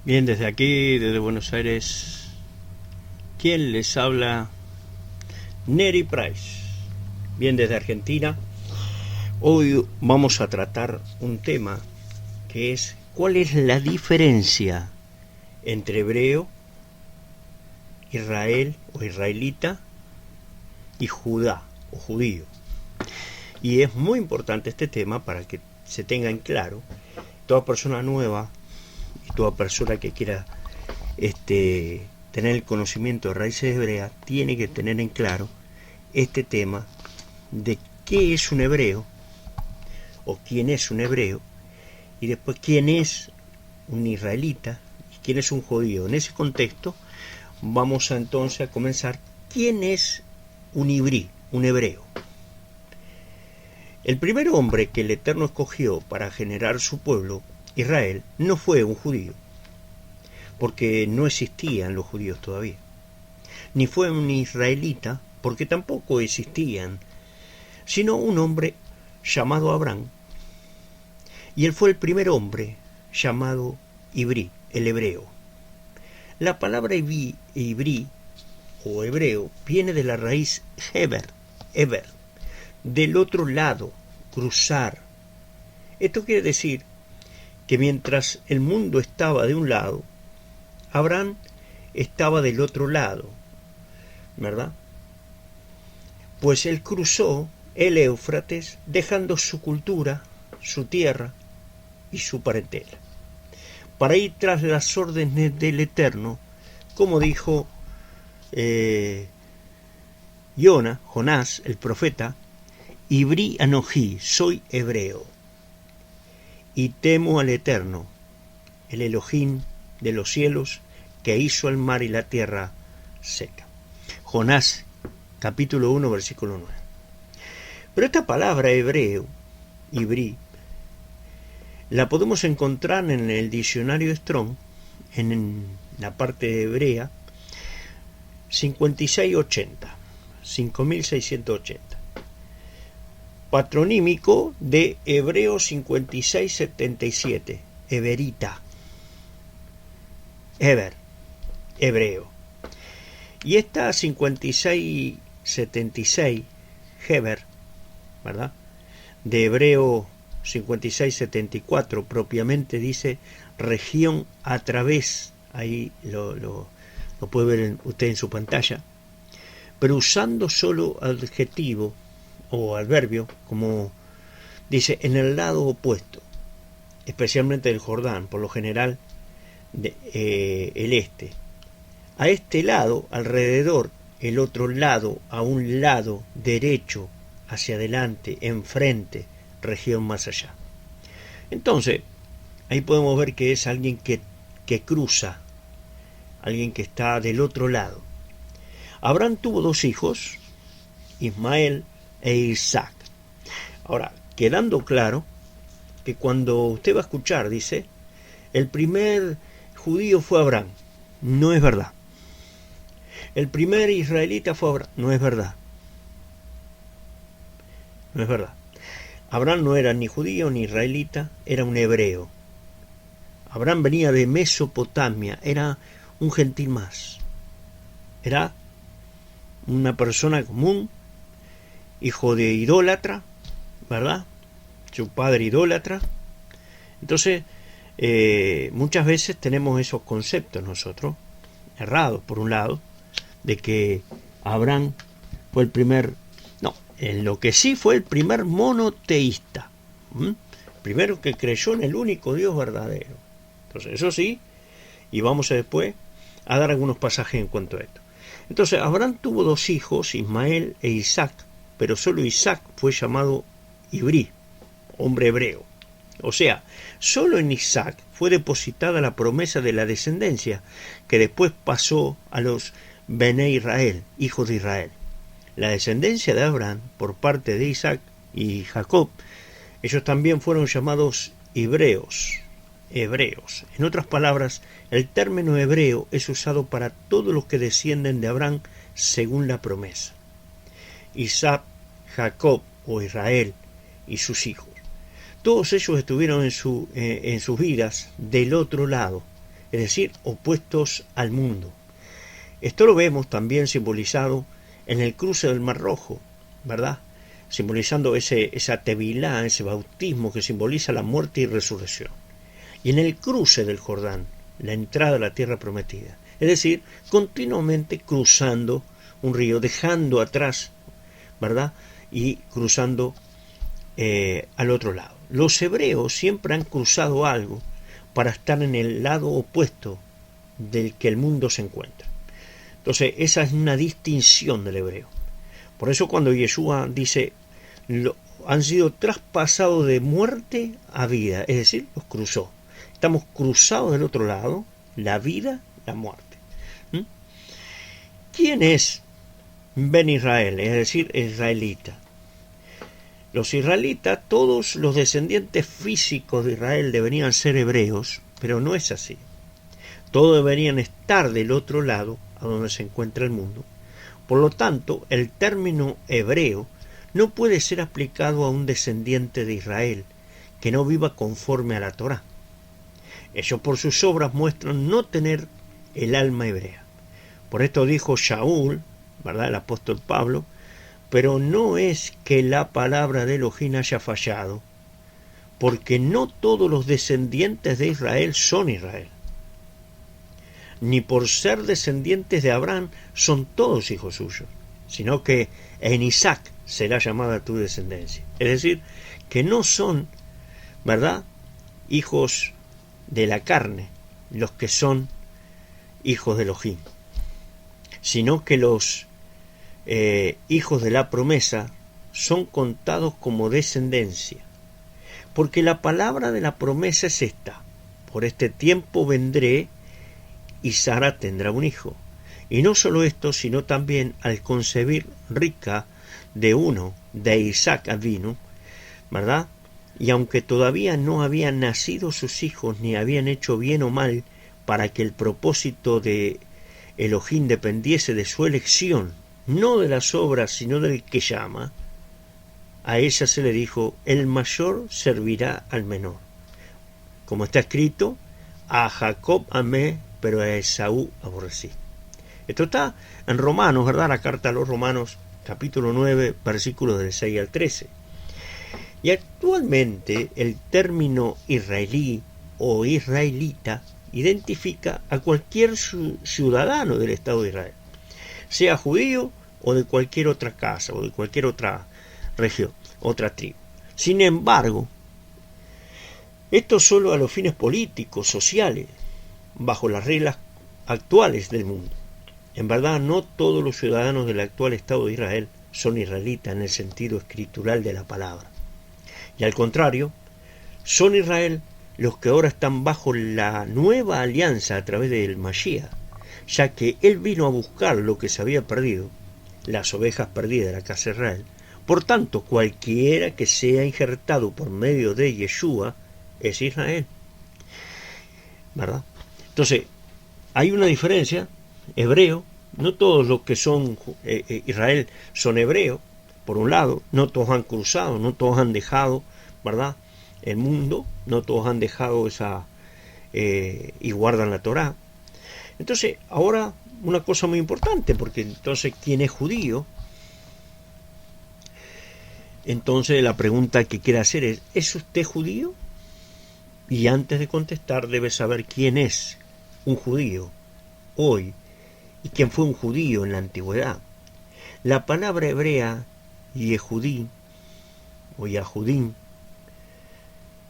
Bien, desde aquí, desde Buenos Aires, ¿quién les habla? Neri Price. Bien, desde Argentina. Hoy vamos a tratar un tema que es ¿cuál es la diferencia entre hebreo, Israel o israelita y Judá o judío? Y es muy importante este tema para que se tenga en claro. Toda persona nueva y toda persona que quiera tener el conocimiento de raíces hebreas tiene que tener en claro este tema de qué es un hebreo o quién es un hebreo y después quién es un israelita y quién es un judío. En ese contexto vamos entonces a comenzar quién es un ibrí, un hebreo. El primer hombre que el Eterno escogió para generar su pueblo, Israel, no fue un judío, porque no existían los judíos todavía, ni fue un israelita, porque tampoco existían, sino un hombre llamado Abraham, y él fue el primer hombre llamado ibrí, el hebreo. La palabra ibrí o hebreo viene de la raíz ever, del otro lado, cruzar. Esto quiere decir que mientras el mundo estaba de un lado, Abraham estaba del otro lado, ¿verdad? Pues él cruzó el Éufrates dejando su cultura, su tierra y su parentela, para ir tras las órdenes del Eterno, como dijo Jonás, el profeta: Ibrí Anojí, soy hebreo, y temo al Eterno, el Elohim de los cielos, que hizo el mar y la tierra seca. Jonás, capítulo 1, versículo 9. Pero esta palabra hebreo, ibrí, la podemos encontrar en el diccionario Strong, en la parte hebrea, 5680. Patronímico de Hebreo 5677, Heberita, hebreo. Y esta 5676, Heber, ¿verdad? De Hebreo 5674, propiamente dice región a través, ahí lo puede ver usted en su pantalla, pero usando solo adjetivo o adverbio, como dice, en el lado opuesto, especialmente del Jordán, por lo general el este. A este lado, alrededor, el otro lado, a un lado, derecho, hacia adelante, enfrente, región más allá. Entonces, ahí podemos ver que es alguien que cruza, alguien que está del otro lado. Abraham tuvo dos hijos, Ismael e Isaac. Ahora, quedando claro que cuando usted va a escuchar, dice, el primer judío fue Abraham, no es verdad. El primer israelita fue Abraham, no es verdad. No es verdad. Abraham no era ni judío ni israelita, era un hebreo. Abraham venía de Mesopotamia, era un gentil más. Era una persona común, hijo de idólatra, ¿verdad? Su padre idólatra. Entonces, muchas veces tenemos esos conceptos nosotros, errados por un lado, de que Abraham fue el primer, no, en lo que sí fue el primer monoteísta, primero que creyó en el único Dios verdadero. Entonces, eso sí, y vamos después a dar algunos pasajes en cuanto a esto. Entonces, Abraham tuvo dos hijos, Ismael e Isaac, pero solo Isaac fue llamado ibrí, hombre hebreo. O sea, solo en Isaac fue depositada la promesa de la descendencia, que después pasó a los Bené Israel, hijos de Israel. La descendencia de Abraham, por parte de Isaac y Jacob, ellos también fueron llamados hebreos. En otras palabras, el término hebreo es usado para todos los que descienden de Abraham según la promesa. Isaac, Jacob o Israel y sus hijos. Todos ellos estuvieron en sus vidas del otro lado, es decir, opuestos al mundo. Esto lo vemos también simbolizado en el cruce del Mar Rojo, ¿verdad? Simbolizando esa tevilá, ese bautismo que simboliza la muerte y resurrección. Y en el cruce del Jordán, la entrada a la tierra prometida. Es decir, continuamente cruzando un río, dejando atrás, ¿verdad? Y cruzando al otro lado. Los hebreos siempre han cruzado algo para estar en el lado opuesto del que el mundo se encuentra. Entonces, esa es una distinción del hebreo. Por eso cuando Yeshua dice, han sido traspasados de muerte a vida, es decir, los cruzó. Estamos cruzados del otro lado, la vida, la muerte. ¿Quién es Ben Israel? Es decir, israelita. Los israelitas, todos los descendientes físicos de Israel deberían ser hebreos, pero no es así. Todos deberían estar del otro lado, a donde se encuentra el mundo. Por lo tanto, el término hebreo no puede ser aplicado a un descendiente de Israel que no viva conforme a la Torá. Ellos por sus obras muestran no tener el alma hebrea. Por esto dijo Shaul, ¿verdad?, el apóstol Pablo, pero no es que la palabra de Elohim haya fallado, porque no todos los descendientes de Israel son Israel. Ni por ser descendientes de Abraham son todos hijos suyos, sino que en Isaac será llamada tu descendencia. Es decir, que no son, ¿verdad?, hijos de la carne los que son hijos de Elohim, sino que los hijos de la promesa son contados como descendencia, porque la palabra de la promesa es esta: por este tiempo vendré y Sara tendrá un hijo. Y no solo esto, sino también al concebir Rica de Isaac Avinu, ¿verdad? Y aunque todavía no habían nacido sus hijos, ni habían hecho bien o mal, para que el propósito de Elohim dependiese de su elección, no de las obras, sino del que llama, a ella se le dijo, el mayor servirá al menor. Como está escrito, a Jacob amé, pero a Esaú aborrecí. Esto está en Romanos, ¿verdad? La carta a los Romanos, capítulo 9, versículos del 6 al 13. Y actualmente el término israelí o israelita identifica a cualquier ciudadano del Estado de Israel, sea judío o de cualquier otra casa o de cualquier otra región, otra tribu. Sin embargo, esto solo a los fines políticos, sociales, bajo las reglas actuales del mundo. En verdad, no todos los ciudadanos del actual Estado de Israel son israelitas en el sentido escritural de la palabra. Y al contrario, son Israel los que ahora están bajo la nueva alianza a través del Mashiach, ya que él vino a buscar lo que se había perdido, las ovejas perdidas de la casa de Israel. Por tanto, cualquiera que sea injertado por medio de Yeshua es Israel, ¿verdad? Entonces, hay una diferencia, hebreo, no todos los que son Israel son hebreos, por un lado, no todos han cruzado, no todos han dejado, ¿verdad?, el mundo, no todos han dejado y guardan la Torá. Entonces, ahora una cosa muy importante, porque entonces, ¿quién es judío? Entonces la pregunta que quiere hacer ¿es usted judío? Y antes de contestar debe saber quién es un judío hoy y quién fue un judío en la antigüedad. La palabra hebrea Yehudí o Yahudín,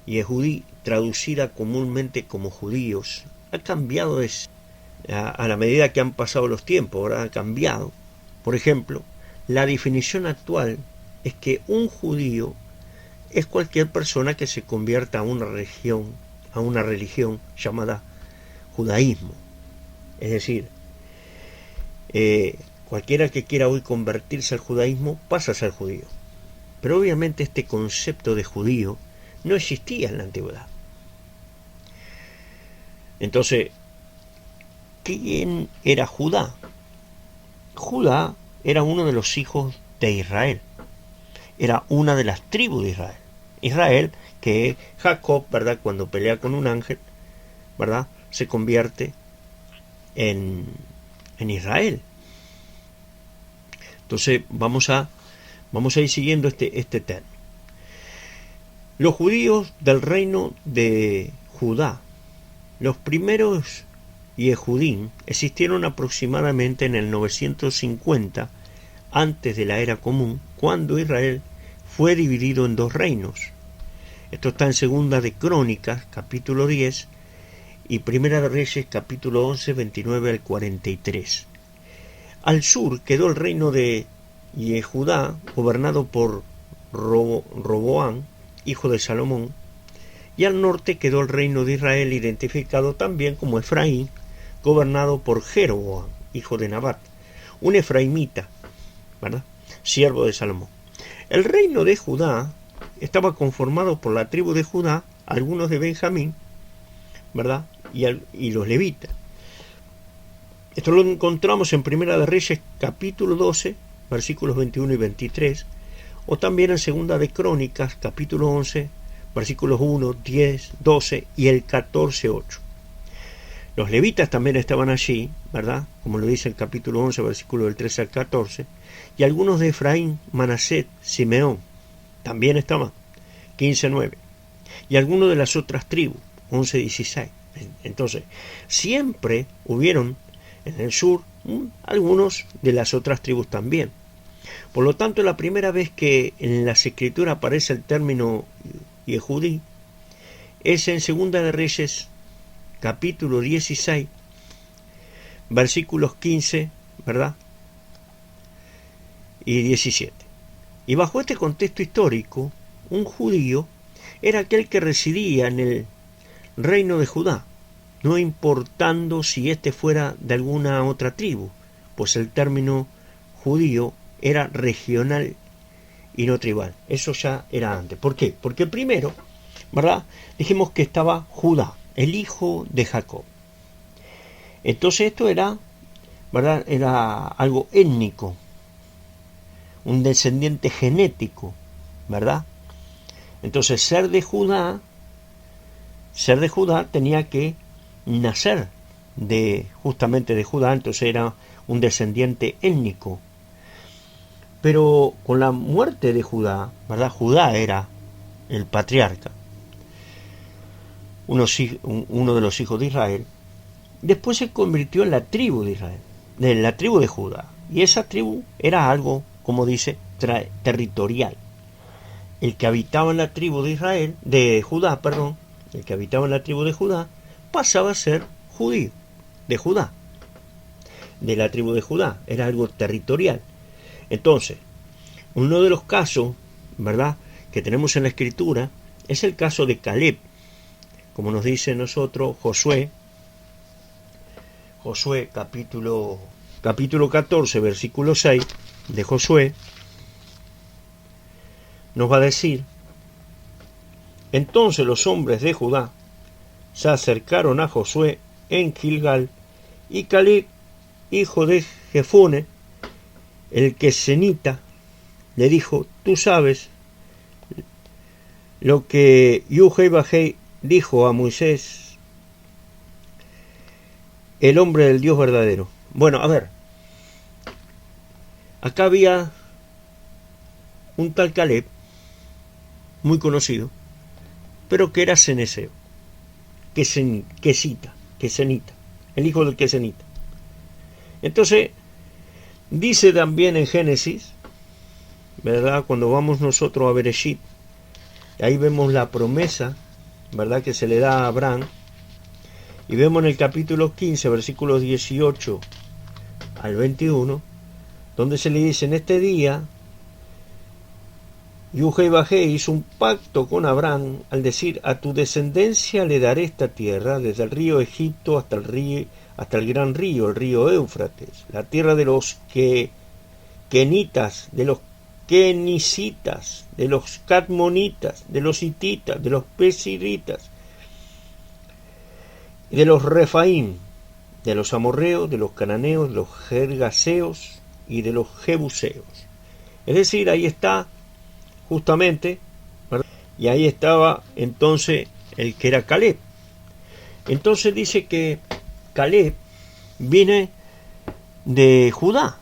Yehudí, traducida comúnmente como judíos, ha cambiado a la medida que han pasado los tiempos, ahora ha cambiado. Por ejemplo, la definición actual es que un judío es cualquier persona que se convierta a una religión llamada judaísmo. Es decir, cualquiera que quiera hoy convertirse al judaísmo pasa a ser judío. Pero obviamente este concepto de judío no existía en la antigüedad. Entonces, ¿quién era Judá? Judá era uno de los hijos de Israel. Era una de las tribus de Israel. Israel, que Jacob, ¿verdad?, cuando pelea con un ángel, ¿verdad?, se convierte en Israel. Entonces vamos a ir siguiendo este término. Los judíos del reino de Judá, los primeros Yehudim, existieron aproximadamente en el 950 antes de la era común, cuando Israel fue dividido en dos reinos. Esto está en Segunda de Crónicas, capítulo 10, y Primera de Reyes, capítulo 11, 29 al 43. Al sur quedó el reino de Yehudá, gobernado por Roboam, hijo de Salomón, y al norte quedó el reino de Israel, identificado también como Efraín, gobernado por Jeroboam, hijo de Nabat, un efraimita, ¿verdad?, siervo de Salomón. El reino de Judá estaba conformado por la tribu de Judá, algunos de Benjamín, ¿verdad?, y los levitas. Esto lo encontramos en Primera de Reyes, capítulo 12, versículos 21 y 23, o también en Segunda de Crónicas, capítulo 11, versículos 1, 10, 12 y el 14, 8. Los levitas también estaban allí, ¿verdad?, como lo dice el capítulo 11, versículo del 13 al 14, y algunos de Efraín, Manasés, Simeón, también estaban, 15, 9, y algunos de las otras tribus, 11, 16. Entonces, siempre hubieron en el sur algunos de las otras tribus también. Por lo tanto, la primera vez que en las escrituras aparece el término Yehudí es en Segunda de Reyes, capítulo 16, versículos 15, ¿verdad?, y 17. Y bajo este contexto histórico, un judío era aquel que residía en el reino de Judá, no importando si éste fuera de alguna otra tribu, pues el término judío era regional y no tribal. Eso ya era antes. ¿Por qué? Porque primero, ¿verdad?, dijimos que estaba Judá, el hijo de Jacob. Entonces esto era, ¿verdad?, era algo étnico, un descendiente genético, ¿verdad? Entonces ser de Judá tenía que nacer justamente de Judá, entonces era un descendiente étnico. Pero con la muerte de Judá, ¿verdad?, Judá era el patriarca, uno de los hijos de Israel. Después se convirtió en la tribu de Israel, de la tribu de Judá, y esa tribu era algo, como dice, territorial. El que habitaba en la tribu de Israel, de Judá, perdón, el que habitaba en la tribu de Judá, pasaba a ser judío, de Judá, de la tribu de Judá, era algo territorial. Entonces, uno de los casos, ¿verdad?, que tenemos en la escritura, es el caso de Caleb, como nos dice nosotros Josué capítulo 14, versículo 6 de Josué, nos va a decir: entonces los hombres de Judá se acercaron a Josué en Gilgal, y Caleb, hijo de Jefone, el quesenita, le dijo: tú sabes lo que Yuhei dijo a Moisés, el hombre del Dios verdadero. Bueno, a ver, acá había un tal Caleb, muy conocido, pero que era ceneseo, quesenita, el hijo del quesenita. Entonces, dice también en Génesis, ¿verdad?, cuando vamos nosotros a Bereshit, ahí vemos la promesa, ¿verdad?, que se le da a Abraham, y vemos en el capítulo 15, versículos 18 al 21, donde se le dice: en este día Yuhei hizo un pacto con Abraham al decir: a tu descendencia le daré esta tierra, desde el río Egipto hasta el gran río, el río Éufrates, la tierra de los kenitas, de los kenicitas, de los cadmonitas, de los hititas, de los pesiritas, de los refaim, de los amorreos, de los cananeos, de los gergaseos y de los jebuseos. Es decir, ahí está justamente, ¿verdad?, y ahí estaba entonces el que era Caleb. Entonces dice que Caleb viene de Judá.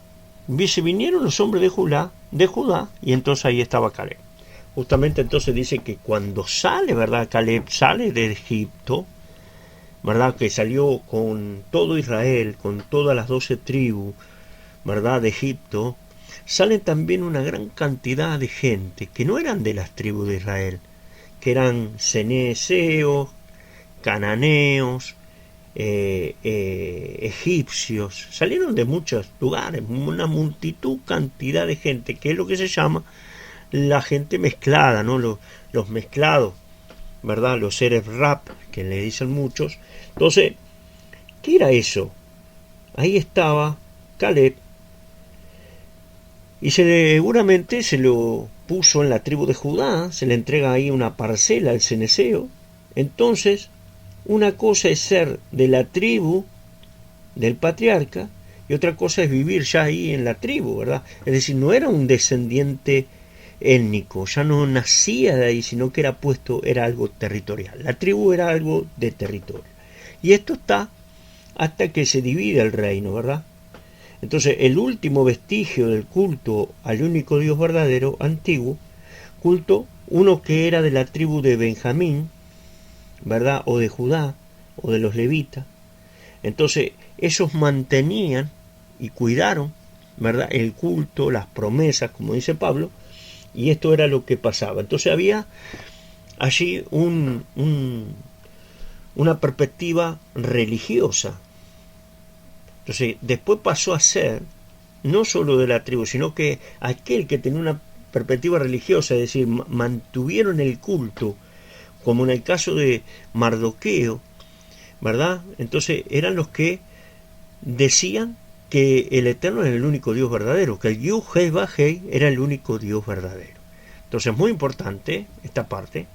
Vinieron los hombres de Judá, y entonces ahí estaba Caleb. Justamente entonces dice que cuando sale, ¿verdad? Caleb sale de Egipto, ¿verdad? Que salió con todo Israel, con todas las 12 tribus, ¿verdad? De Egipto. Salen también una gran cantidad de gente que no eran de las tribus de Israel, que eran ceneseos, cananeos, egipcios, salieron de muchos lugares, una multitud, cantidad de gente, que es lo que se llama la gente mezclada, ¿no? Los mezclados, ¿verdad? Los seres rap, que le dicen muchos. Entonces, ¿qué era eso? Ahí estaba Caleb, y seguramente se lo puso en la tribu de Judá, se le entrega ahí una parcela al ceneseo. Entonces, una cosa es ser de la tribu del patriarca y otra cosa es vivir ya ahí en la tribu, ¿verdad? Es decir, no era un descendiente étnico, ya no nacía de ahí, sino que era puesto, era algo territorial. La tribu era algo de territorio. Y esto está hasta que se divide el reino, ¿verdad? Entonces, el último vestigio del culto al único Dios verdadero, antiguo, culto, uno que era de la tribu de Benjamín, ¿verdad? O de Judá, o de los levitas. Entonces, ellos mantenían y cuidaron, ¿verdad? El culto, las promesas, como dice Pablo, y esto era lo que pasaba. Entonces había allí una perspectiva religiosa. Entonces, después pasó a ser no solo de la tribu, sino que aquel que tenía una perspectiva religiosa, es decir, mantuvieron el culto, como en el caso de Mardoqueo, ¿verdad? Entonces eran los que decían que el Eterno era el único Dios verdadero, que el Yud-Heh-Vah-Heh era el único Dios verdadero. Entonces, muy importante esta parte,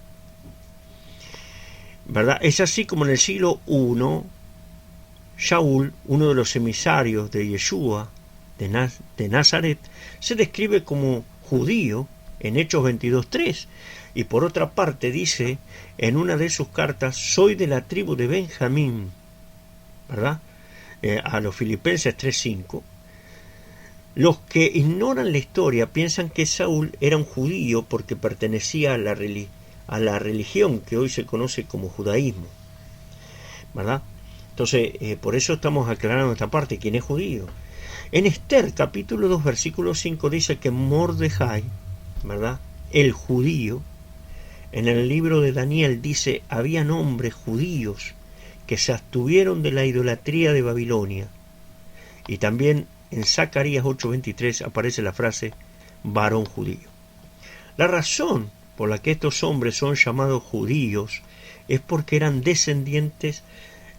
¿verdad? Es así como en el siglo I, Shaul, uno de los emisarios de Yeshua, de Nazaret, se describe como judío en Hechos 22:3, y por otra parte dice en una de sus cartas: soy de la tribu de Benjamín, ¿verdad? A los Filipenses 3:5. Los que ignoran la historia piensan que Saúl era un judío porque pertenecía a la religión que hoy se conoce como judaísmo, ¿verdad? Entonces, por eso estamos aclarando esta parte, ¿quién es judío? En Esther, capítulo 2, versículo 5, dice que Mordejai, ¿verdad?, el judío. En el libro de Daniel dice: habían hombres judíos que se abstuvieron de la idolatría de Babilonia. Y también en Zacarías 8:23 aparece la frase varón judío. La razón por la que estos hombres son llamados judíos es porque eran descendientes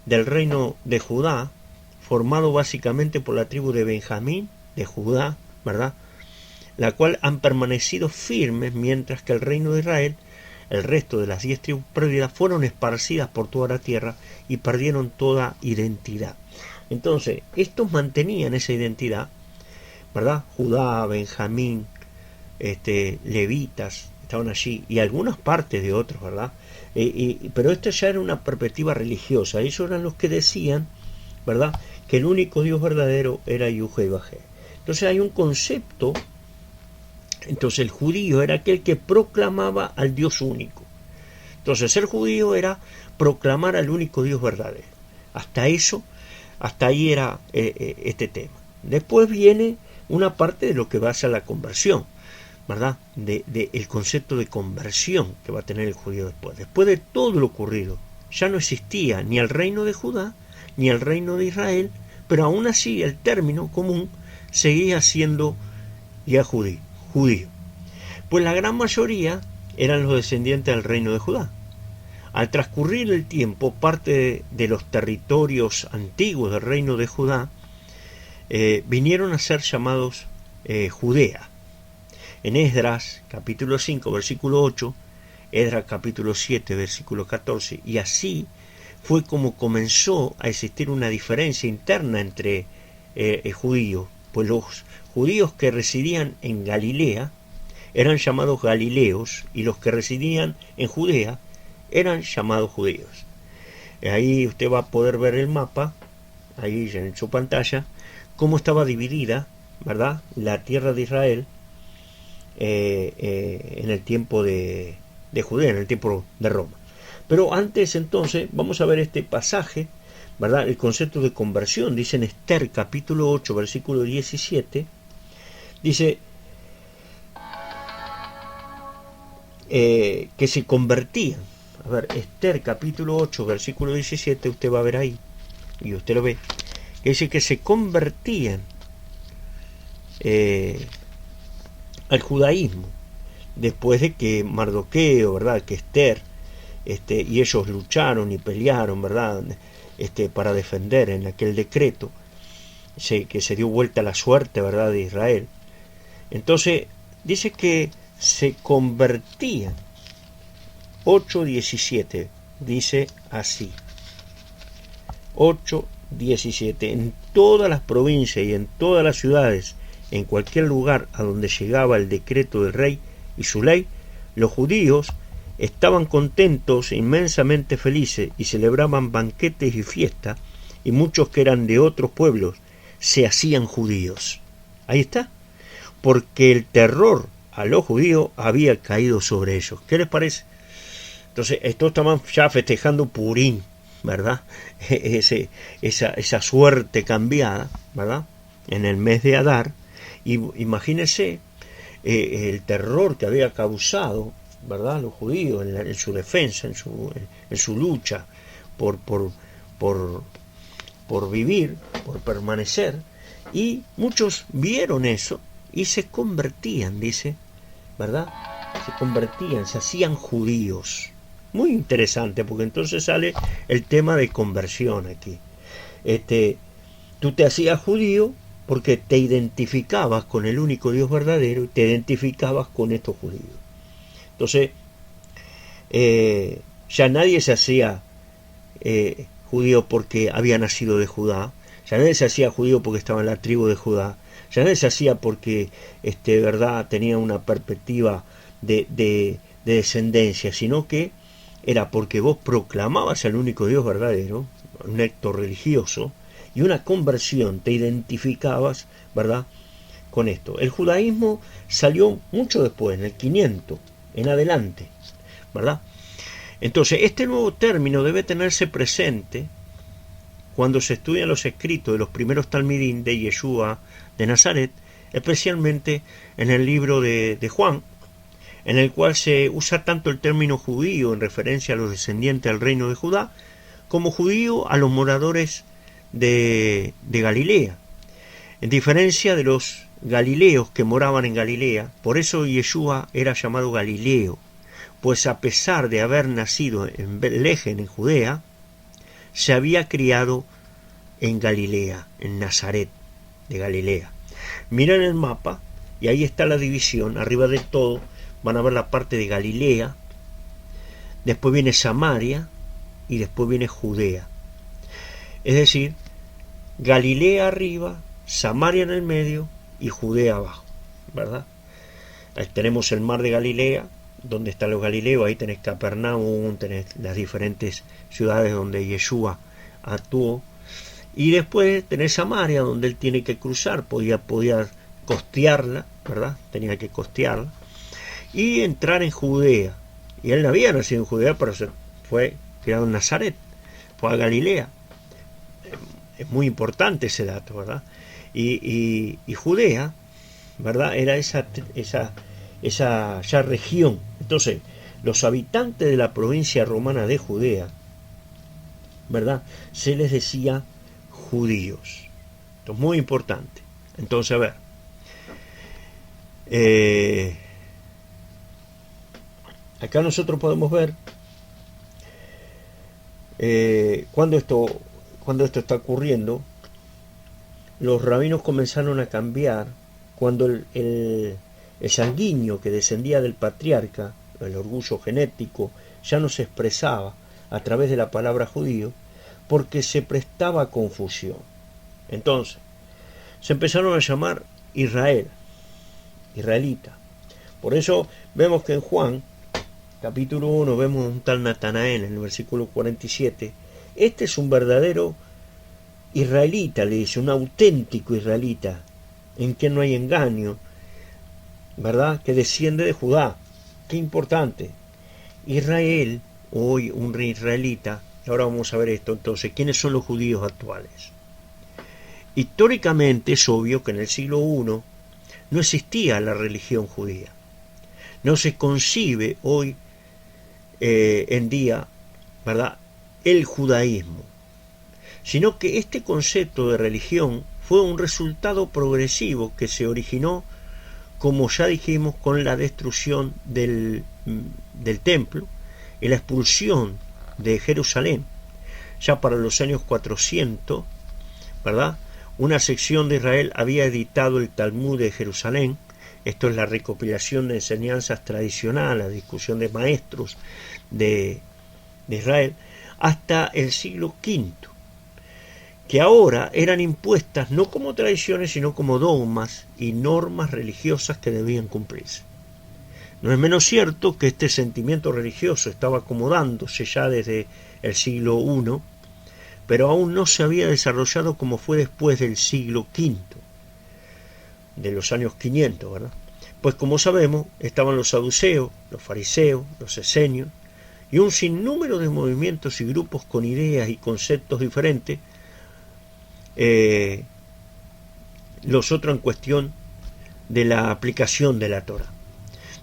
del reino de Judá, formado básicamente por la tribu de Benjamín, de Judá, ¿verdad?, la cual han permanecido firmes, mientras que el reino de Israel, el resto de las 10 tribus perdidas, fueron esparcidas por toda la tierra y perdieron toda identidad. Entonces, estos mantenían esa identidad, ¿verdad? Judá, Benjamín, levitas, estaban allí, y algunas partes de otros, ¿verdad? Pero esto ya era una perspectiva religiosa. Ellos eran los que decían, ¿verdad?, que el único Dios verdadero era Yud-Heh-Vah-Heh. Entonces hay un concepto. Entonces el judío era aquel que proclamaba al Dios único. Entonces ser judío era proclamar al único Dios verdadero. Hasta ahí era este tema. Después viene una parte de lo que va a ser la conversión, ¿verdad? El concepto de conversión que va a tener el judío después. Después de todo lo ocurrido, ya no existía ni el reino de Judá ni el reino de Israel, pero aún así el término común seguía siendo ya judío. Pues la gran mayoría eran los descendientes del reino de Judá. Al transcurrir el tiempo, parte de los territorios antiguos del reino de Judá vinieron a ser llamados Judea. En Esdras, capítulo 5, versículo 8, Esdras, capítulo 7, versículo 14, y así fue como comenzó a existir una diferencia interna entre judíos, pues los judíos que residían en Galilea eran llamados galileos y los que residían en Judea eran llamados judíos. Ahí usted va a poder ver el mapa, ahí en su pantalla, cómo estaba dividida, ¿verdad?, la tierra de Israel en el tiempo de Judea, en el tiempo de Roma. Pero antes, entonces, vamos a ver este pasaje, ¿verdad? El concepto de conversión. Dice en Esther capítulo 8, versículo 17, dice que se convertían. A ver, Esther capítulo 8, versículo 17, usted va a ver ahí, y usted lo ve, que dice que se convertían al judaísmo después de que Mardoqueo, ¿verdad?, que Esther, y ellos lucharon y pelearon, ¿verdad?, para defender en aquel decreto, que se dio vuelta la suerte, ¿verdad?, de Israel. Entonces dice que se convertían. 8:17 dice así, 8:17, en todas las provincias y en todas las ciudades, en cualquier lugar a donde llegaba el decreto del rey y su ley, los judíos estaban contentos, inmensamente felices, y celebraban banquetes y fiestas, y muchos que eran de otros pueblos se hacían judíos. Ahí está, porque el terror a los judíos había caído sobre ellos. ¿Qué les parece? Entonces, estos estaban ya festejando Purim, ¿verdad? Esa suerte cambiada, ¿verdad?, en el mes de Adar. Y imagínense el terror que había causado, ¿verdad?, los judíos en su defensa, en su lucha por vivir, por permanecer. Y muchos vieron eso y se convertían, dice, ¿verdad? Se convertían, se hacían judíos. Muy interesante, porque entonces sale el tema de conversión aquí. Tú te hacías judío porque te identificabas con el único Dios verdadero y te identificabas con estos judíos. Entonces, ya nadie se hacía judío porque había nacido de Judá, ya nadie se hacía judío porque estaba en la tribu de Judá, ya nadie se hacía porque verdad, tenía una perspectiva de descendencia, sino que era porque vos proclamabas al único Dios verdadero, un acto religioso, y una conversión, te identificabas, ¿verdad?, con esto. El judaísmo salió mucho después, en el 500, en adelante, ¿verdad? Entonces, este nuevo término debe tenerse presente cuando se estudian los escritos de los primeros talmidín de Yeshua de Nazaret, especialmente en el libro de Juan, en el cual se usa tanto el término judío en referencia a los descendientes del reino de Judá, como judío a los moradores de Galilea. En diferencia de los galileos que moraban en Galilea, por eso Yeshua era llamado Galileo, pues a pesar de haber nacido en Betlehem, en Judea, se había criado en Galilea, en Nazaret de Galilea. Miren el mapa y ahí está la división. Arriba de todo van a ver la parte de Galilea, después viene Samaria y después viene Judea. Es decir, Galilea arriba, Samaria en el medio y Judea abajo, ¿verdad? Ahí tenemos el mar de Galilea, donde están los galileos, ahí tenés Capernaum, tenés las diferentes ciudades donde Yeshua actuó, y después tenés Samaria, donde él tiene que cruzar, podía costearla, ¿verdad? Tenía que costearla, y entrar en Judea. Y él no había nacido en Judea, pero fue criado en Nazaret, fue a Galilea. Es muy importante ese dato, ¿verdad? Y Judea, ¿verdad?, era esa ya región. Entonces, los habitantes de la provincia romana de Judea, ¿verdad?, se les decía judíos. Esto es muy importante. Entonces, a ver, acá nosotros podemos ver cuando esto está ocurriendo. Los rabinos comenzaron a cambiar cuando el sanguíneo que descendía del patriarca, el orgullo genético, ya no se expresaba a través de la palabra judío, porque se prestaba a confusión. Entonces, se empezaron a llamar Israel, israelita. Por eso vemos que en Juan, capítulo 1, vemos un tal Natanael en el versículo 47, Este es un verdadero israelita, le dice, un auténtico israelita, en quien no hay engaño, ¿verdad? Que desciende de Judá. Qué importante. Israel, hoy un israelita, y ahora vamos a ver esto entonces, ¿quiénes son los judíos actuales? Históricamente es obvio que en el siglo I no existía la religión judía. No se concibe hoy en día, ¿verdad?, el judaísmo, sino que este concepto de religión fue un resultado progresivo que se originó, como ya dijimos, con la destrucción del templo y la expulsión de Jerusalén. Ya para los años 400, ¿verdad?, una sección de Israel había editado el Talmud de Jerusalén. Esto es la recopilación de enseñanzas tradicionales, la discusión de maestros de Israel, hasta el siglo V, que ahora eran impuestas no como tradiciones, sino como dogmas y normas religiosas que debían cumplirse. No es menos cierto que este sentimiento religioso estaba acomodándose ya desde el siglo I, pero aún no se había desarrollado como fue después del siglo V, de los años 500, ¿verdad? Pues como sabemos, estaban los saduceos, los fariseos, los esenios, y un sinnúmero de movimientos y grupos con ideas y conceptos diferentes, los otros en cuestión de la aplicación de la Torá.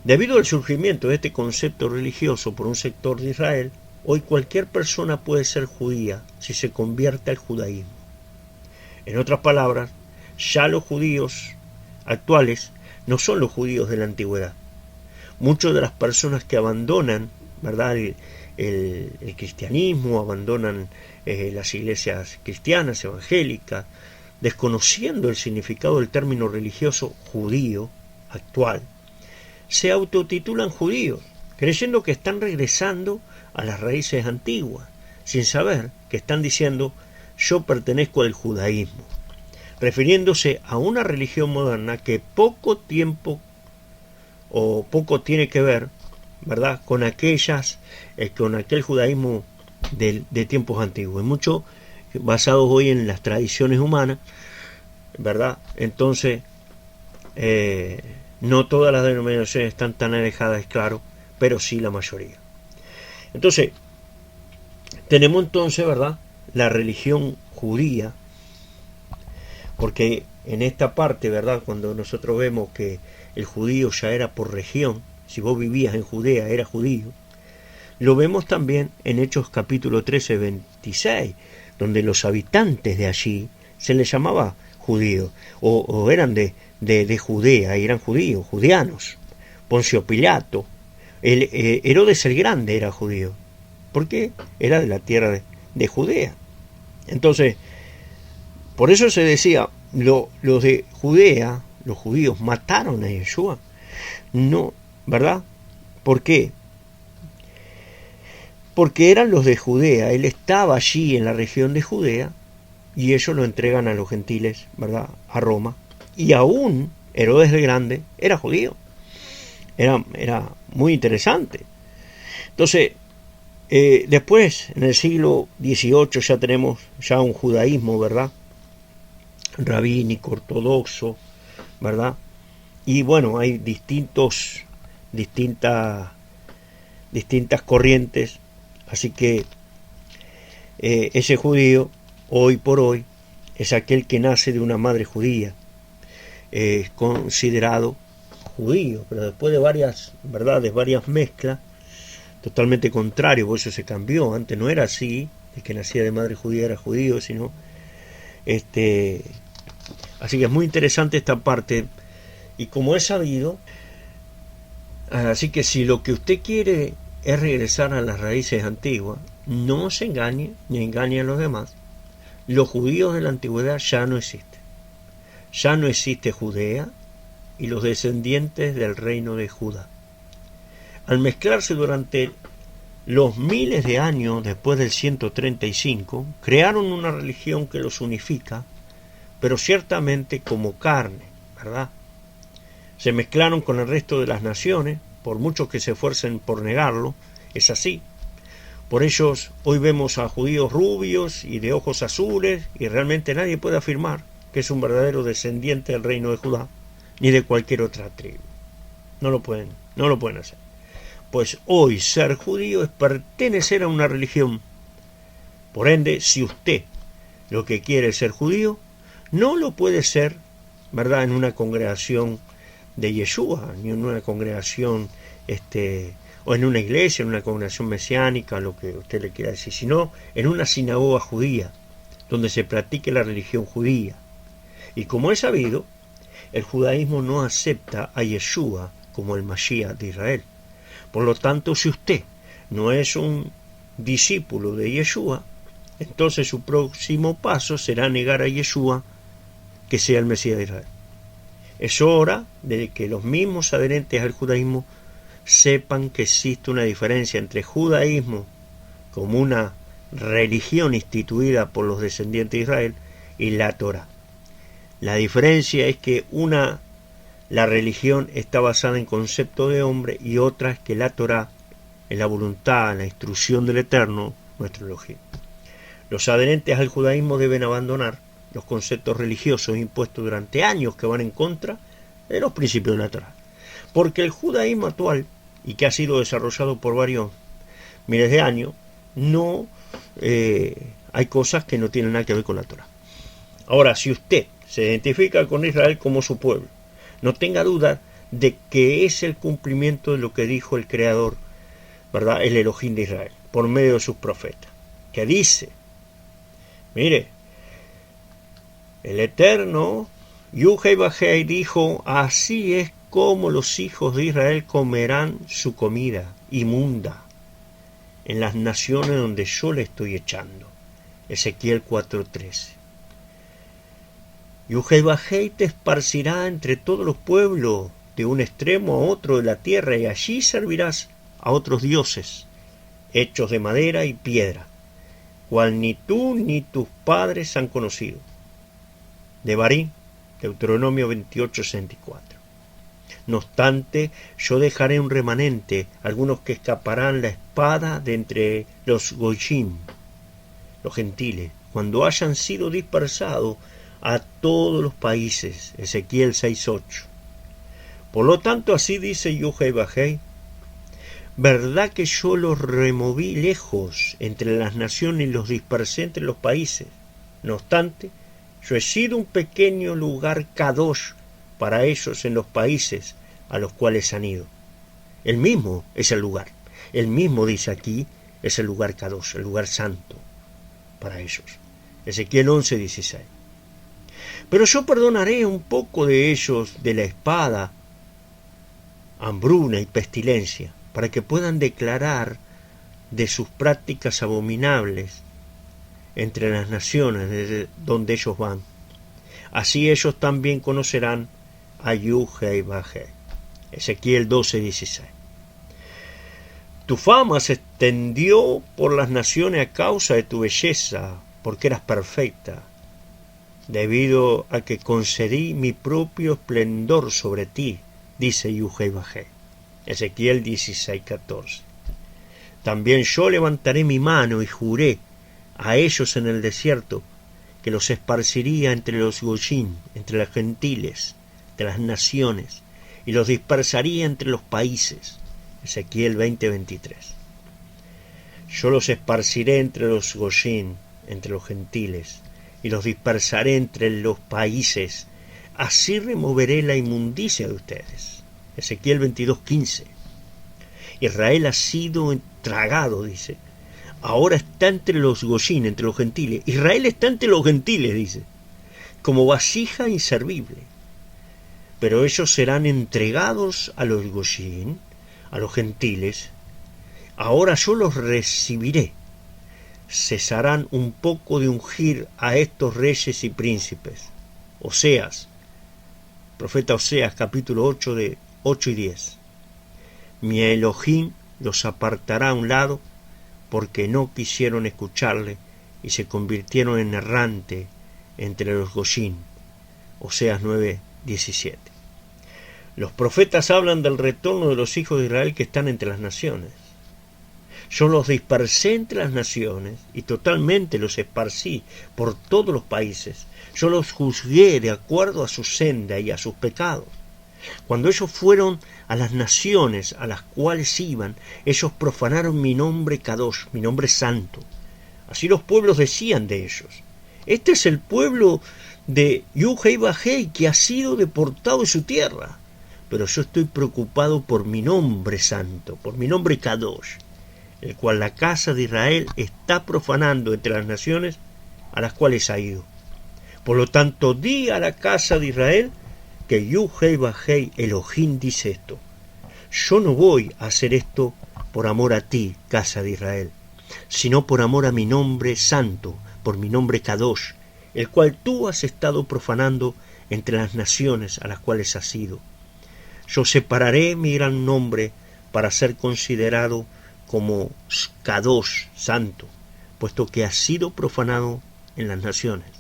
Debido al surgimiento de este concepto religioso por un sector de Israel, hoy cualquier persona puede ser judía si se convierte al judaísmo. En otras palabras, ya los judíos actuales no son los judíos de la antigüedad. Muchas de las personas que abandonan, ¿verdad?, el cristianismo, abandonan las iglesias cristianas, evangélicas, desconociendo el significado del término religioso judío actual, se autotitulan judíos, creyendo que están regresando a las raíces antiguas, sin saber que están diciendo yo pertenezco al judaísmo, refiriéndose a una religión moderna que poco tiempo o poco tiene que ver, ¿verdad?, con aquel judaísmo de tiempos antiguos, mucho basados hoy en las tradiciones humanas, ¿verdad? Entonces, no todas las denominaciones están tan alejadas, es claro, pero sí la mayoría. Entonces, tenemos entonces, ¿verdad?, la religión judía, porque en esta parte, ¿verdad?, cuando nosotros vemos que el judío ya era por región, si vos vivías en Judea era judío, lo vemos también en Hechos capítulo 13, 26, donde los habitantes de allí se les llamaba judíos, o eran de Judea, y eran judíos, judeanos. Poncio Pilato, Herodes el Grande era judío, porque era de la tierra de Judea. Entonces, por eso se decía, los de Judea, los judíos mataron a Yeshua. No, ¿verdad? ¿Por qué? Porque eran los de Judea, él estaba allí en la región de Judea, y ellos lo entregan a los gentiles, ¿verdad?, a Roma. Y aún Herodes el Grande era judío. Era muy interesante. Entonces, después, en el siglo XVIII ya tenemos ya un judaísmo, ¿verdad?, rabínico, ortodoxo, ¿verdad? Y bueno, hay distintas corrientes, así que ese judío, hoy por hoy, es aquel que nace de una madre judía, es considerado judío, pero después de varias mezclas, totalmente contrario, por eso se cambió. Antes no era así, el que nacía de madre judía era judío, sino así que es muy interesante esta parte, y como he sabido, así que si lo que usted quiere es regresar a las raíces antiguas, no se engañe ni engañe a los demás. Los judíos de la antigüedad ya no existen. Ya no existe Judea y los descendientes del reino de Judá. Al mezclarse durante los miles de años después del 135, crearon una religión que los unifica, pero ciertamente como carne, ¿verdad? Se mezclaron con el resto de las naciones, por mucho que se esfuercen por negarlo, es así. Por ellos hoy vemos a judíos rubios y de ojos azules y realmente nadie puede afirmar que es un verdadero descendiente del reino de Judá ni de cualquier otra tribu. No lo pueden hacer. Pues hoy ser judío es pertenecer a una religión. Por ende, si usted lo que quiere es ser judío, no lo puede ser, ¿verdad?, en una congregación de Yeshua, ni en una congregación o en una iglesia, en una congregación mesiánica, lo que usted le quiera decir, sino en una sinagoga judía, donde se practique la religión judía. Y como es sabido, el judaísmo no acepta a Yeshua como el Mashiach de Israel. Por lo tanto, si usted no es un discípulo de Yeshua, entonces su próximo paso será negar a Yeshua que sea el Mesías de Israel. Es hora de que los mismos adherentes al judaísmo sepan que existe una diferencia entre judaísmo como una religión instituida por los descendientes de Israel y la Torá. La diferencia es que la religión está basada en conceptos de hombre y otra es que la Torá es la voluntad, la instrucción del Eterno, nuestro Elohim. Los adherentes al judaísmo deben abandonar los conceptos religiosos impuestos durante años que van en contra de los principios de la Torá. Porque el judaísmo actual, y que ha sido desarrollado por varios miles de años, no hay cosas que no tienen nada que ver con la Torá. Ahora, si usted se identifica con Israel como su pueblo, no tenga duda de que es el cumplimiento de lo que dijo el Creador, ¿verdad?, el Elohim de Israel, por medio de sus profetas, que dice, mire, el Eterno, Yuhei Bajei, dijo, así es como los hijos de Israel comerán su comida inmunda en las naciones donde yo le estoy echando. Ezequiel 4:13. Yuhei Bajei te esparcirá entre todos los pueblos, de un extremo a otro de la tierra, y allí servirás a otros dioses, hechos de madera y piedra, cual ni tú ni tus padres han conocido. Devarim, Deuteronomio 28:64. No obstante, yo dejaré un remanente, algunos que escaparán la espada de entre los goyim, los gentiles, cuando hayan sido dispersados a todos los países. Ezequiel 6:8. Por lo tanto, así dice Yuhei Bajei, verdad que yo los removí lejos entre las naciones y los dispersé entre los países. No obstante, yo he sido un pequeño lugar kadosh para ellos en los países a los cuales han ido. El mismo es el lugar. El mismo, dice aquí, es el lugar kadosh, el lugar santo para ellos. Ezequiel 11:16. Pero yo perdonaré un poco de ellos de la espada, hambruna y pestilencia, para que puedan declarar de sus prácticas abominables entre las naciones desde donde ellos van. Así ellos también conocerán a Yuhei Bajei. Ezequiel 12:16. Tu fama se extendió por las naciones a causa de tu belleza, porque eras perfecta, debido a que concedí mi propio esplendor sobre ti, dice Yuhei Bajei. Ezequiel 16:14. También yo levantaré mi mano y juré a ellos en el desierto que los esparciría entre los goyim, entre los gentiles, de las naciones, y los dispersaría entre los países. Ezequiel 20:23. Yo los esparciré entre los goyim, entre los gentiles, y los dispersaré entre los países. Así removeré la inmundicia de ustedes. Ezequiel 22:15. Israel ha sido tragado, dice. Ahora está entre los goyim, entre los gentiles. Israel está entre los gentiles, dice, como vasija inservible. Pero ellos serán entregados a los goyim, a los gentiles. Ahora yo los recibiré. Cesarán un poco de ungir a estos reyes y príncipes. Oseas, profeta Oseas, capítulo 8 de 8 y 10. Mi Elohim los apartará a un lado porque no quisieron escucharle y se convirtieron en errante entre los goyim. Oseas 9:17. Los profetas hablan del retorno de los hijos de Israel que están entre las naciones. Yo los dispersé entre las naciones y totalmente los esparcí por todos los países. Yo los juzgué de acuerdo a su senda y a sus pecados. Cuando ellos fueron a las naciones a las cuales iban, ellos profanaron mi nombre Kadosh, mi nombre santo. Así los pueblos decían de ellos: este es el pueblo de Yuhei Bajei que ha sido deportado de su tierra. Pero yo estoy preocupado por mi nombre santo, por mi nombre Kadosh, el cual la casa de Israel está profanando entre las naciones a las cuales ha ido. Por lo tanto, di a la casa de Israel que Yuhei Bajei Elohim dice esto: yo no voy a hacer esto por amor a ti, casa de Israel, sino por amor a mi nombre santo, por mi nombre Kadosh, el cual tú has estado profanando entre las naciones a las cuales has ido. Yo separaré mi gran nombre para ser considerado como Kadosh, santo, puesto que ha sido profanado en las naciones.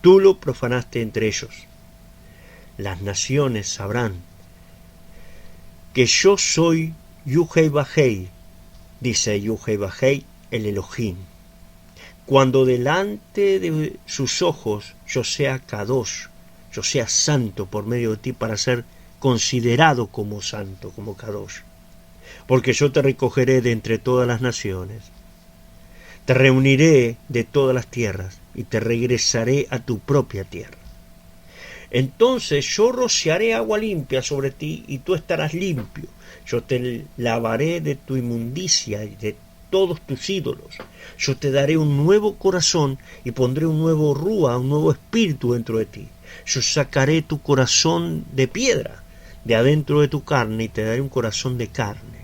Tú lo profanaste entre ellos. Las naciones sabrán que yo soy Yuhei Bajei, dice Yuhei Bajei, el Elohim, cuando delante de sus ojos yo sea Kadosh, yo sea santo por medio de ti, para ser considerado como santo, como Kadosh. Porque yo te recogeré de entre todas las naciones, te reuniré de todas las tierras y te regresaré a tu propia tierra. Entonces yo rociaré agua limpia sobre ti y tú estarás limpio. Yo te lavaré de tu inmundicia y de todos tus ídolos. Yo te daré un nuevo corazón y pondré un nuevo rúa, un nuevo espíritu dentro de ti. Yo sacaré tu corazón de piedra de adentro de tu carne y te daré un corazón de carne.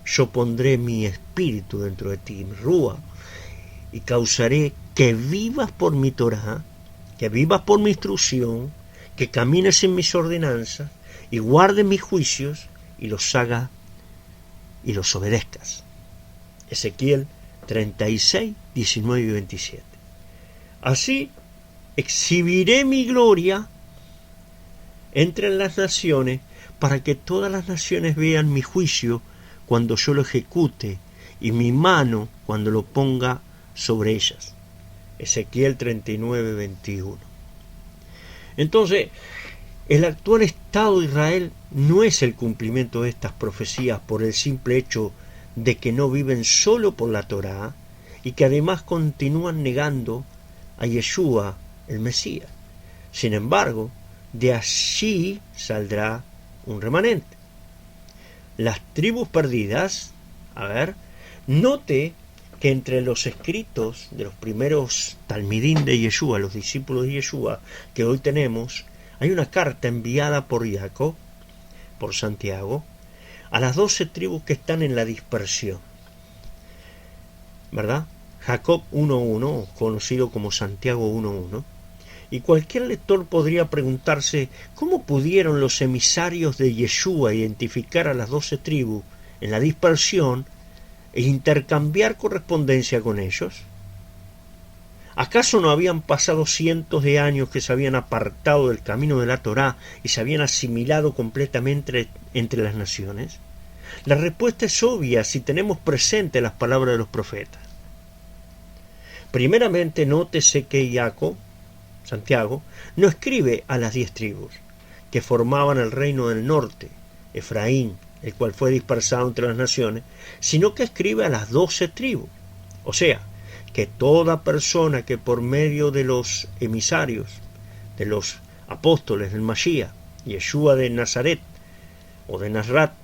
Yo pondré mi espíritu dentro de ti, mi rúa, y causaré que vivas por mi Torah, que vivas por mi instrucción, que camines en mis ordenanzas y guardes mis juicios y los hagas y los obedezcas. Ezequiel 36, 19 y 27. Así exhibiré mi gloria entre las naciones para que todas las naciones vean mi juicio cuando yo lo ejecute y mi mano cuando lo ponga sobre ellas. Ezequiel 39, 21. Entonces, el actual estado de Israel no es el cumplimiento de estas profecías por el simple hecho de que no viven solo por la Torá y que además continúan negando a Yeshua, el Mesías. Sin embargo, de allí saldrá un remanente. Las tribus perdidas, note que entre los escritos de los primeros talmidín de Yeshua, los discípulos de Yeshua que hoy tenemos, hay una carta enviada por Jacob, por Santiago, a las 12 tribus que están en la dispersión, ¿verdad? Jacob 1.1, conocido como Santiago 1.1, y cualquier lector podría preguntarse cómo pudieron los emisarios de Yeshua identificar a las 12 tribus en la dispersión e intercambiar correspondencia con ellos. ¿Acaso no habían pasado cientos de años que se habían apartado del camino de la Torá y se habían asimilado completamente entre las naciones? La respuesta es obvia si tenemos presente las palabras de los profetas. Primeramente, nótese que Santiago, no escribe a las 10 tribus que formaban el reino del norte, Efraín, el cual fue dispersado entre las naciones, sino que escribe a las 12 tribus. O sea, que toda persona que por medio de los emisarios, de los apóstoles del Mashiach, Yeshua de Nazaret o de Nazrat,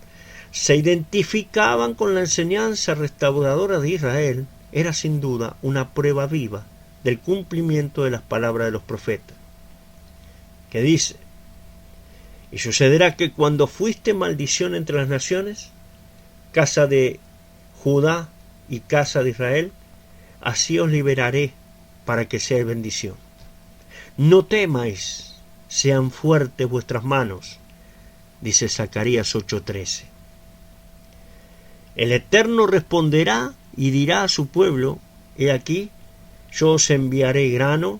se identificaban con la enseñanza restauradora de Israel, era sin duda una prueba viva del cumplimiento de las palabras de los profetas, que dice: y sucederá que cuando fuiste maldición entre las naciones, casa de Judá y casa de Israel, así os liberaré para que seáis bendición. No temáis, sean fuertes vuestras manos, dice Zacarías 8:13. El Eterno responderá y dirá a su pueblo: he aquí, yo os enviaré grano,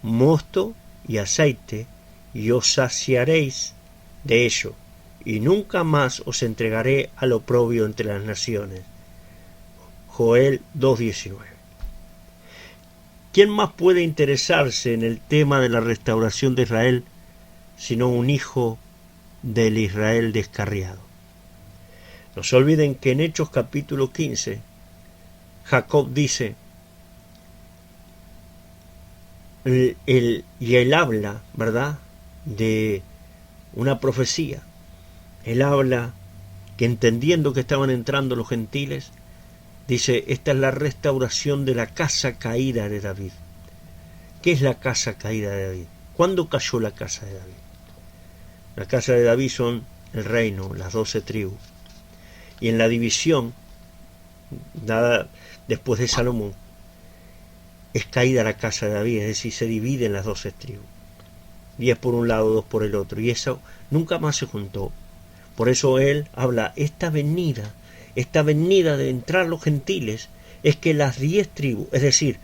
mosto y aceite, y os saciaréis de ello, y nunca más os entregaré al oprobio entre las naciones. Joel 2:19. ¿Quién más puede interesarse en el tema de la restauración de Israel sino un hijo del Israel descarriado? No se olviden que en Hechos capítulo 15, Jacob dice, y él habla, ¿verdad?, de una profecía. Él habla que entendiendo que estaban entrando los gentiles, dice, esta es la restauración de la casa caída de David. ¿Qué es la casa caída de David? ¿Cuándo cayó la casa de David? La casa de David son el reino, las 12 tribus. Y en la división, dada después de Salomón, es caída la casa de David, es decir, se divide en las 12 tribus. 10 por un lado, 2 por el otro. Y eso nunca más se juntó. Por eso él habla, esta venida de entrar los gentiles, es que las 10 tribus, es decir,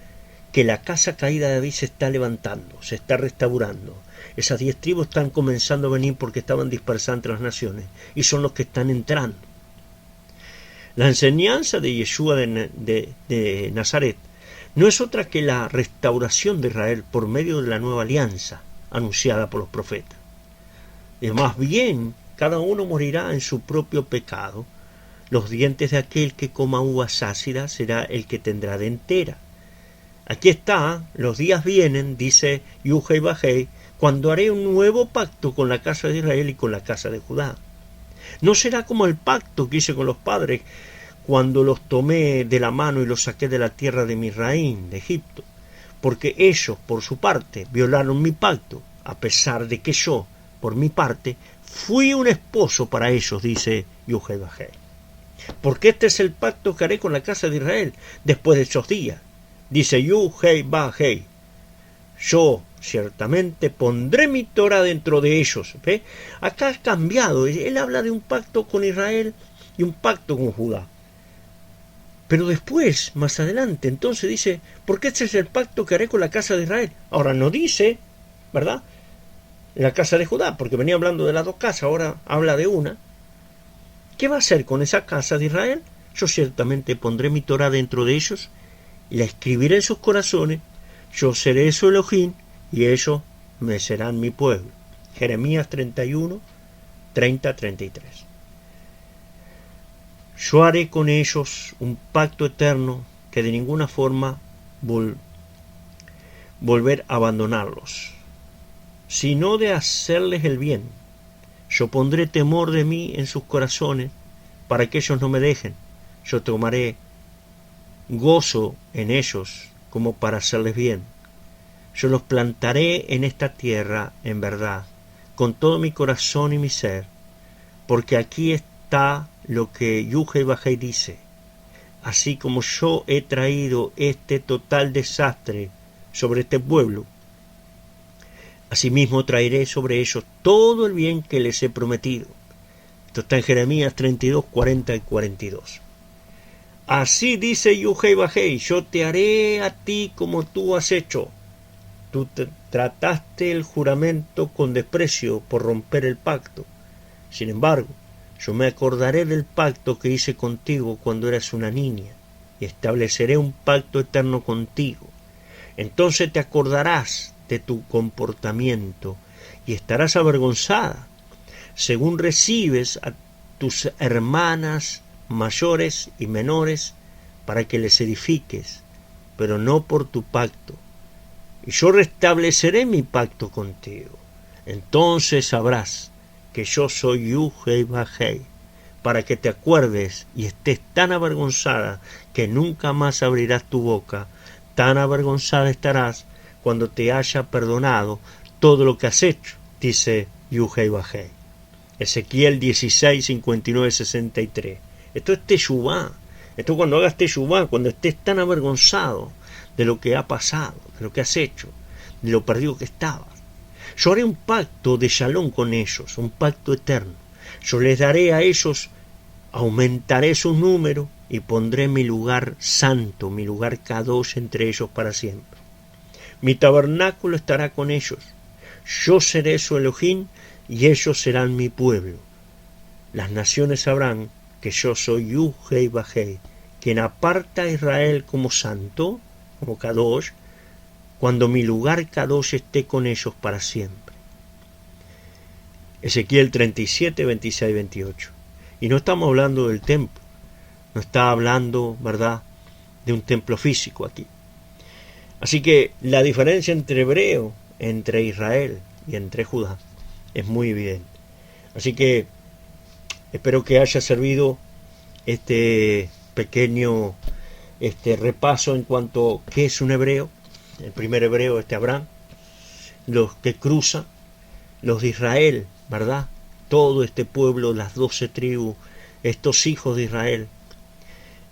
que la casa caída de David se está levantando, se está restaurando. Esas 10 tribus están comenzando a venir porque estaban dispersadas entre las naciones y son los que están entrando. La enseñanza de Yeshua de Nazaret no es otra que la restauración de Israel por medio de la nueva alianza anunciada por los profetas. Y más bien, cada uno morirá en su propio pecado. Los dientes de aquel que coma uvas ácidas será el que tendrá dentera. Aquí está, los días vienen, dice Yuhei Bajei, cuando haré un nuevo pacto con la casa de Israel y con la casa de Judá. No será como el pacto que hice con los padres cuando los tomé de la mano y los saqué de la tierra de Misraín, de Egipto, porque ellos, por su parte, violaron mi pacto, a pesar de que yo, por mi parte, fui un esposo para ellos, dice Yuhei Bajei. Porque este es el pacto que haré con la casa de Israel después de esos días, dice Yuhei Bajei. Yo ciertamente pondré mi Torah dentro de ellos. ¿Ve? Acá ha cambiado. Él habla de un pacto con Israel y un pacto con Judá. Pero después, más adelante, entonces dice, porque este es el pacto que haré con la casa de Israel. Ahora no dice, ¿verdad?, la casa de Judá, porque venía hablando de las dos casas, ahora habla de una. ¿Qué va a hacer con esa casa de Israel? Yo ciertamente pondré mi Torah dentro de ellos y la escribiré en sus corazones. Yo seré su Elohim y ellos me serán mi pueblo. Jeremías 31, 30-33. Yo haré con ellos un pacto eterno que de ninguna forma volver a abandonarlos, sino de hacerles el bien. Yo pondré temor de mí en sus corazones para que ellos no me dejen. Yo tomaré gozo en ellos como para hacerles bien. Yo los plantaré en esta tierra en verdad, con todo mi corazón y mi ser, porque aquí está lo que Yuhei Bajei dice. Así como yo he traído este total desastre sobre este pueblo, asimismo traeré sobre ellos todo el bien que les he prometido. Esto está en Jeremías 32, 40 y 42. Así dice Yuhei Bajei, yo te haré a ti como tú has hecho. Tú trataste el juramento con desprecio por romper el pacto. Sin embargo, yo me acordaré del pacto que hice contigo cuando eras una niña, y estableceré un pacto eterno contigo. Entonces te acordarás de tu comportamiento y estarás avergonzada, según recibes a tus hermanas mayores y menores para que les edifiques, pero no por tu pacto. Y yo restableceré mi pacto contigo. Entonces sabrás que yo soy Yuhei Bajei, para que te acuerdes y estés tan avergonzada que nunca más abrirás tu boca. Tan avergonzada estarás cuando te haya perdonado todo lo que has hecho, dice Yuhei Bajei. Ezequiel 16, 59, 63. Esto es teshuvá. Esto cuando hagas teshuvá, cuando estés tan avergonzado de lo que ha pasado, de lo que has hecho, de lo perdido que estabas. Yo haré un pacto de shalom con ellos, un pacto eterno. Yo les daré a ellos, aumentaré su número y pondré mi lugar santo, mi lugar kadosh entre ellos para siempre. Mi tabernáculo estará con ellos. Yo seré su Elohim y ellos serán mi pueblo. Las naciones sabrán que yo soy Yuhei Bajei, quien aparta a Israel como santo, como Kadosh, cuando mi lugar Kadosh esté con ellos para siempre. Ezequiel 37, 26, 28. Y no estamos hablando del templo, no está hablando, ¿verdad?, de un templo físico aquí. Así que la diferencia entre hebreo, entre Israel y entre Judá es muy evidente. Así que espero que haya servido este pequeño repaso en cuanto a qué es un hebreo. El primer hebreo, Abraham, los que cruzan, los de Israel, ¿verdad? Todo este pueblo, las 12 tribus, estos hijos de Israel,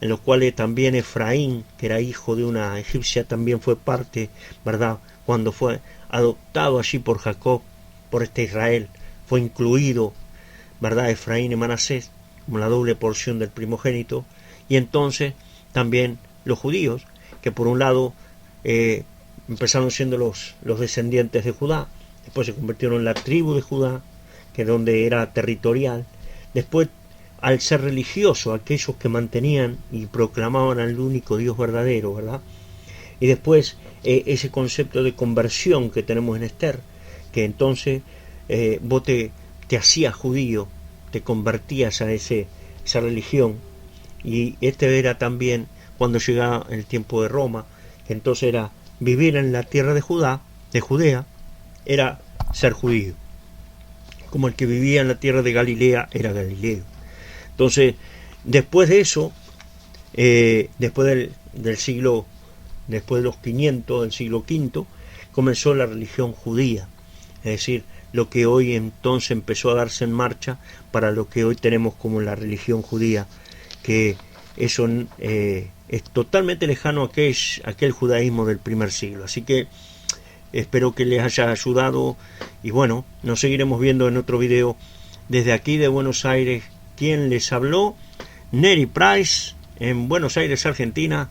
en los cuales también Efraín, que era hijo de una egipcia, también fue parte, ¿verdad? Cuando fue adoptado allí por Jacob, por este Israel, fue incluido, ¿verdad?, Efraín y Manasés, como la doble porción del primogénito. Y entonces también los judíos, que por un lado empezaron siendo los descendientes de Judá, después se convirtieron en la tribu de Judá, que es donde era territorial. Después, al ser religioso, aquellos que mantenían y proclamaban al único Dios verdadero, ¿verdad? Y después ese concepto de conversión que tenemos en Esther, que entonces vos te hacías judío, te convertías a esa religión. Y este era también cuando llegaba el tiempo de Roma, que entonces era vivir en la tierra de Judea, era ser judío. Como el que vivía en la tierra de Galilea era Galileo. Entonces, después de eso, después del siglo, después de los 500, del siglo V, comenzó la religión judía. Es decir, lo que hoy entonces empezó a darse en marcha para lo que hoy tenemos como la religión judía, que eso es totalmente lejano a aquel judaísmo del primer siglo. Así que espero que les haya ayudado y bueno, nos seguiremos viendo en otro video. Desde aquí de Buenos Aires, quien les habló, Neri Price, en Buenos Aires, Argentina.